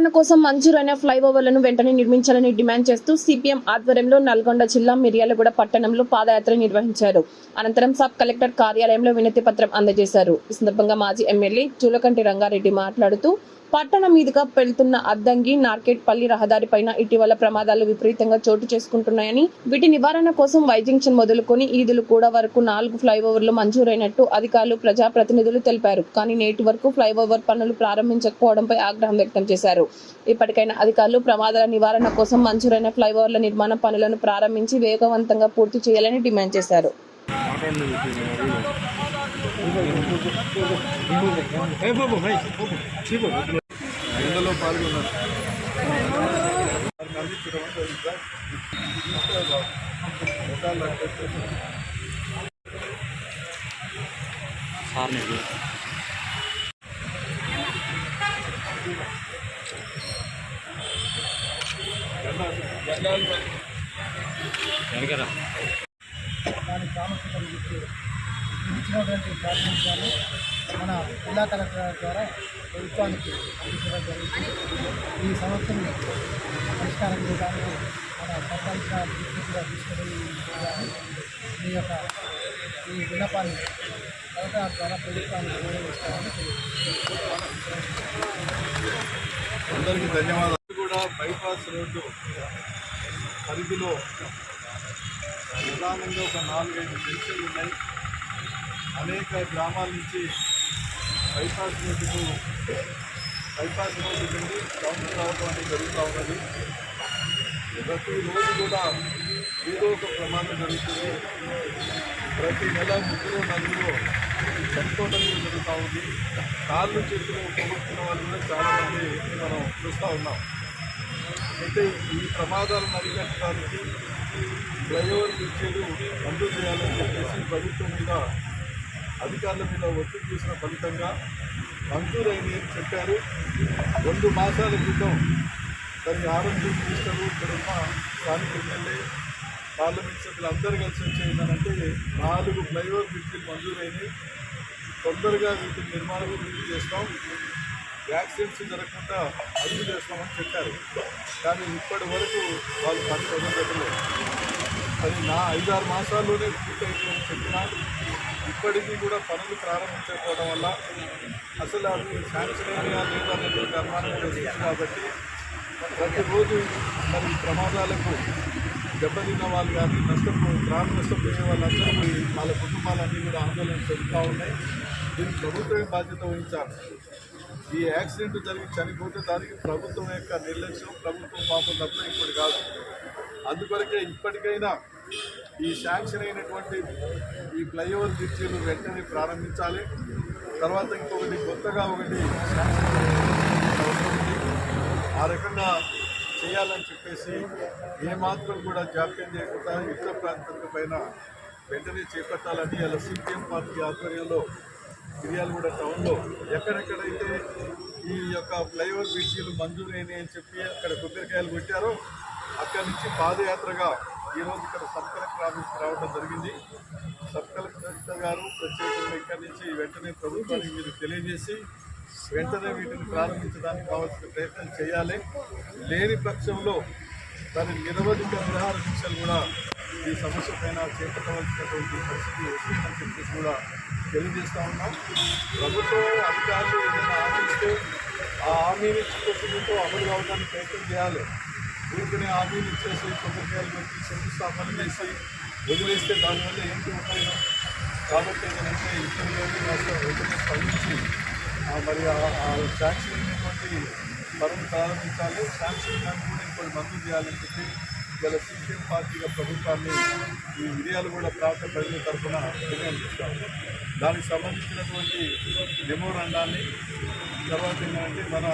నివారణ కోసం మంజూరైన ఫ్లైఓవర్లను వెంటనే నిర్మించాలని డిమాండ్ చేస్తూ సిపిఎం ఆధ్వర్యంలో నల్గొండ జిల్లా మిర్యాలగూడ పట్టణంలో పాదయాత్ర నిర్వహించారు. అనంతరం సబ్ కలెక్టర్ కార్యాలయంలో వినతి పత్రం అందజేశారు. ఈ సందర్భంగా మాజీ ఎమ్మెల్యే జూలకంటి రంగారెడ్డి మాట్లాడుతూ పట్టణం మీదుగా వెళ్తున్న అద్దంకి నార్కెట్పల్లి రహదారిపైన ఇటీవల ప్రమాదాలు విపరీతంగా చోటు చేసుకుంటున్నాయని, వీటి నివారణ కోసం వైజంక్షన్ మొదలుకొని ఈదులు కూడా వరకు 4 ఫ్లైఓవర్లు మంజూరైనట్టు అధికారులు ప్రజాప్రతినిధులు తెలిపారు. కానీ నేటి వరకు ఫ్లైఓవర్ పనులు ప్రారంభించకపోవడంపై ఆగ్రహం వ్యక్తం చేశారు. ఇప్పటికైనా అధికారులు ప్రమాదాల నివారణ కోసం మంజూరైన ఫ్లైఓవర్ల నిర్మాణ పనులను ప్రారంభించి వేగవంతంగా పూర్తి చేయాలని డిమాండ్ చేశారు. ఎండలో పాల్గొన్నారు. దాని ప్రాముఖ్యత గురించి ఇచ్చినటువంటి ప్రాతినిధ్యాన్ని మన జిల్లా కలెక్టర్ ద్వారా ప్రభుత్వానికి అందించడం జరుగుతుంది. ఈ సమస్యను పరిష్కారం చేయడానికి మన సర్పంచ్ దృష్టిగా తీసుకుని ఈ విన్నపాన్ని కలెక్టర్ ద్వారా ప్రభుత్వానికి నిర్వహిస్తామని అందరికీ ధన్యవాదాలు. కూడా బైపాస్ రోడ్డు పరిధిలో ప్రధానంగా ఒక 4-5 జంక్షన్లు ఉన్నాయి. అనేక గ్రామాల నుంచి బైపాస్ రోడ్డు నుండి టౌన్ రావడం అనేది జరుగుతూ ఉన్నది. ప్రతిరోజు కూడా ఏదో ఒక ప్రమాదం జరుగుతుంది. ప్రతి నెల 3-4 చనిపోవడం జరుగుతూ ఉంది. కాళ్ళు చేతులు పోగొట్టుకున్న వాళ్ళు కూడా చాలామంది మనం చూస్తూ ఉన్నాం. అయితే ఈ ప్రమాదాలను అరికట్టడానికి ఫ్లైఓవర్ బ్రిడ్జీలు మంజూరు చేయాలని చెప్పేసి ప్రభుత్వం మీద అధికారుల మీద ఒత్తిడి చేసిన ఫలితంగా మంజూరైంది అని చెప్పారు. 2 మాసాల క్రితం దాని ఆరోగ్య మినిస్టరు ఇక్కడున్న స్థానిక ఎమ్మెల్యే పార్లమెంట్ సభ్యులు అందరూ కలిసి వచ్చేయిందనంటే 4 ఫ్లైఓవర్ బ్రిడ్జీలు మంజూరైనవి. తొందరగా వీటిని నిర్మాణం పూర్తి చేస్తాం, యాక్సిడెంట్స్ జరగకుండా అదుపు చేస్తామని చెప్పారు. కానీ ఇప్పటి వరకు వాళ్ళు పని మొదలుపెట్టలేదు. అది 5-6 మాసాల్లోనే పూర్తయిపోయిందని చెప్పినా ఇప్పటికీ కూడా పనులు ప్రారంభించకపోవడం వల్ల అసలు అవి శాంక్షన్ అయినా లేదా అనేటువంటి అనుమానం వస్తుంది. కాబట్టి ప్రతిరోజు మరి ప్రమాదాలకు దెబ్బతిన్న వాళ్ళు కానీ ప్రాణ నష్టపోయే వాళ్ళందరూ వాళ్ళ కుటుంబాలన్నీ కూడా ఆందోళన చెందుతూ ఉన్నాయి. దీనికి ప్రభుత్వమే బాధ్యత వహించాలి. ఈ యాక్సిడెంట్ జరిగి చనిపోతే దానికి ప్రభుత్వం యొక్క నిర్లక్ష్యం, ప్రభుత్వం పాపం తప్ప ఇంకోటి కాదు. అందుకొరకే ఇప్పటికైనా ఈ శాంక్షన్ అయినటువంటి ఈ ఫ్లైఓవర్ బ్రిడ్జీలు వెంటనే ప్రారంభించాలి. తర్వాత ఇంకొకటి కొత్తగా ఒకటి శాంక్షన్ అవసరం ఉంది. ఆ రకంగా చేయాలని చెప్పేసి ఏమాత్రం కూడా జాప్యం చేయకుండా యుద్ధ ప్రాంతాల పైన వెంటనే చేపట్టాలని ఇలా సిపిఎం పార్టీ ఆధ్వర్యంలో మిర్యాలగూడ టౌన్లో ఎక్కడెక్కడైతే ఈ యొక్క ఫ్లైఓవర్ బ్రిడ్జీలు మంజూరైనాయి అని చెప్పి అక్కడ కొబ్బరికాయలు కొట్టారో అక్కడి నుంచి పాదయాత్రగా ఈరోజు ఇక్కడ సబ్ కలెక్టర్ ఆఫీస్కి రావడం జరిగింది. సబ్ కలెక్టర్ గారు ప్రత్యేకంగా ఇక్కడి నుంచి వెంటనే ప్రభుత్వానికి మీరు తెలియజేసి వెంటనే వీటిని ప్రారంభించడానికి కావాల్సిన ప్రయత్నం చేయాలి. లేని పక్షంలో దాని నిరవధిక నిరాహార దీక్షలు కూడా ఈ సమస్య పైన చేపట్టవలసినటువంటి పరిస్థితి వస్తుందని చెప్పేసి కూడా తెలియజేస్తూ ఉన్నాం. ప్రభుత్వం అధికారులు ఏదైనా హామీ ఇస్తే ఆ హామీని చిత్తశుద్ధితో అమలు కావడానికి ప్రయత్నం చేయాలి. ఊరికనే హామీలు ఇచ్చేసి కొబ్బరికాయలు పెట్టి శంకుస్థాపన చేసి వదిలేస్తే దానివల్ల ఏంటి ఉపయోగం? కాబట్టి ఏంటంటే ఇతరులు వెంటనే స్పందించి మరి ఆ శాంక్షన్ అయినటువంటి పనులు ప్రారంభించాలి. శాంక్షన్ కానీ కూడా ఇంకోటి మంజూరు చేయాలని చెప్పి ఇలా సిపిఎం పార్టీగా ప్రభుత్వాన్ని ఈ మిర్యాలగూడ ప్రాంత ప్రజల తరఫున డిమాండ్ చేస్తాము. దానికి సంబంధించినటువంటి మెమోరాండాన్ని తర్వాత ఏంటంటే మన